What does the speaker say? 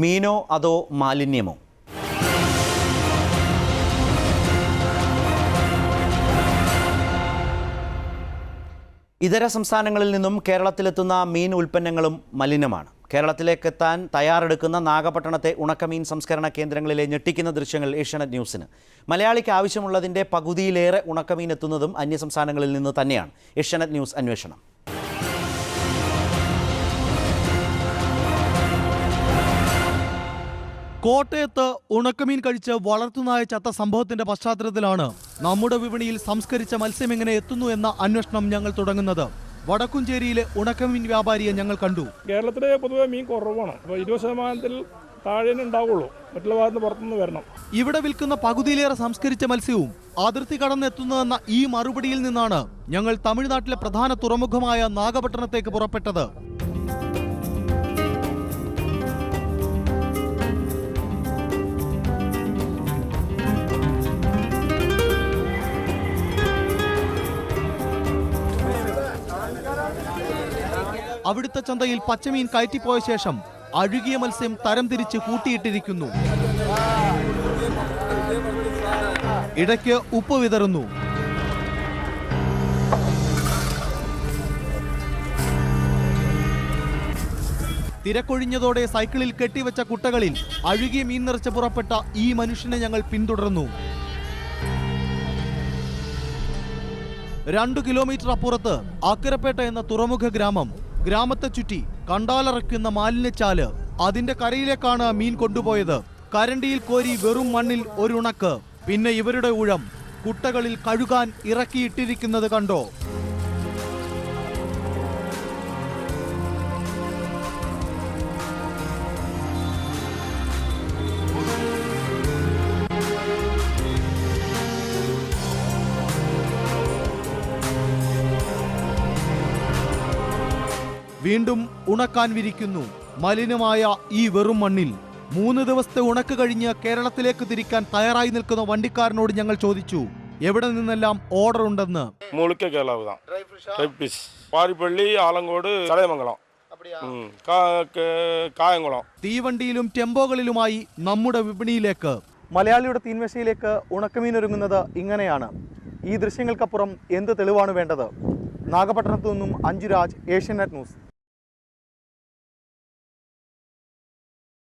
മീനോ അതോ മാലിന്യമോ? ഇതര സംസ്ഥാനങ്ങളിൽ നിന്നും കേരളത്തിലെത്തുന്ന മീൻ ഉൽപ്പന്നങ്ങളും മലിനമാണ്. കേരളത്തിലേക്കെത്താൻ തയ്യാറെടുക്കുന്ന നാഗപട്ടണത്തെ ഉണക്കമീൻ സംസ്കരണ കേന്ദ്രങ്ങളിലെ ഞെട്ടിക്കുന്ന ദൃശ്യങ്ങൾ ഏഷ്യാനെറ്റ് ന്യൂസിന്. മലയാളിക്ക് ആവശ്യമുള്ളതിൻ്റെ പകുതിയിലേറെ ഉണക്കമീൻ എത്തുന്നതും അന്യസംസ്ഥാനങ്ങളിൽ നിന്ന് തന്നെയാണ്. ഏഷ്യാനെറ്റ് ന്യൂസ് അന്വേഷണം. കോട്ടയത്ത് ഉണക്കമീൻ കഴിച്ച് വളർത്തുനായ ചത്ത സംഭവത്തിന്റെ പശ്ചാത്തലത്തിലാണ് നമ്മുടെ വിപണിയിൽ സംസ്കരിച്ച മത്സ്യം എങ്ങനെ എത്തുന്നു എന്ന അന്വേഷണം ഞങ്ങൾ തുടങ്ങുന്നത്. വടക്കുംചേരിയിലെ ഉണക്കമീൻ വ്യാപാരിയെ ഞങ്ങൾ കണ്ടു. കേരളത്തിലെ പൊതുവെ മീൻ കുറവാണ്. അപ്പോൾ 20% താഴെ ഉണ്ടാവുള്ളൂ. മറ്റുള്ള ഭാഗത്ത് പുറത്തുനിന്ന് വരണം. ഇവിടെ വിൽക്കുന്ന പകുതിയിലേറെ സംസ്കരിച്ച മത്സ്യവും അതിർത്തി കടന്നെത്തുന്നതെന്ന ഈ മറുപടിയിൽ നിന്നാണ് ഞങ്ങൾ തമിഴ്നാട്ടിലെ പ്രധാന തുറമുഖമായ നാഗപട്ടണത്തേക്ക് പുറപ്പെട്ടത്. അവിടുത്തെ ചന്തയിൽ പച്ചമീൻ കയറ്റിപ്പോയ ശേഷം അഴുകിയ മത്സ്യം തരം തിരിച്ച് കൂട്ടിയിട്ടിരിക്കുന്നു. ഇടയ്ക്ക് ഉപ്പ് വിതറുന്നു. തിരക്കൊഴിഞ്ഞതോടെ സൈക്കിളിൽ കെട്ടിവെച്ച കുട്ടകളിൽ അഴുകിയ മീൻ നിറച്ച് പുറപ്പെട്ട ഈ മനുഷ്യനെ ഞങ്ങൾ പിന്തുടർന്നു. 2 കിലോമീറ്റർ അപ്പുറത്ത് അക്കരപ്പേട്ട എന്ന തുറമുഖ ഗ്രാമം. ഗ്രാമത്തെ ചുറ്റി കണ്ടാലറയ്ക്കുന്ന മാലിന്യച്ചാല്. അതിന്റെ കരയിലേക്കാണ് മീൻ കൊണ്ടുപോയത്. കരണ്ടിയിൽ കോരി വെറും മണ്ണിൽ ഒരു ഉണക്ക്. പിന്നെ ഇവരുടെ ഊഴം കുട്ടകളിൽ കഴുകാൻ ഇറക്കിയിട്ടിരിക്കുന്നത് കണ്ടോ? വീണ്ടും ഉണക്കാൻ വിരിക്കുന്നു. മലിനമായ ഈ വെറും മണ്ണിൽ 3 ദിവസത്തെ ഉണക്ക് കഴിഞ്ഞ് കേരളത്തിലേക്ക് തിരിക്കാൻ തയ്യാറായി നിൽക്കുന്ന വണ്ടിക്കാരനോട് ഞങ്ങൾ ചോദിച്ചു എവിടെ നിന്നെല്ലാം ഓർഡർ ഉണ്ടെന്ന്. പാരിപ്പള്ളി, ആലങ്കോട്, ചടയമംഗലം, കായംകുളം. തീവണ്ടിയിലും ടെമ്പോകളിലുമായി നമ്മുടെ വിപണിയിലേക്ക്. മലയാളിയുടെ തീൻമേശയിലേക്ക് ഉണക്കമീൻ ഒരുങ്ങുന്നത് ഇങ്ങനെയാണ്. ഈ ദൃശ്യങ്ങൾക്കപ്പുറം എന്ത് തെളിവാണ് വേണ്ടത്? നാഗപട്ടണത്തു നിന്നും അഞ്ജുരാജ്, ഏഷ്യാനെറ്റ് ന്യൂസ്.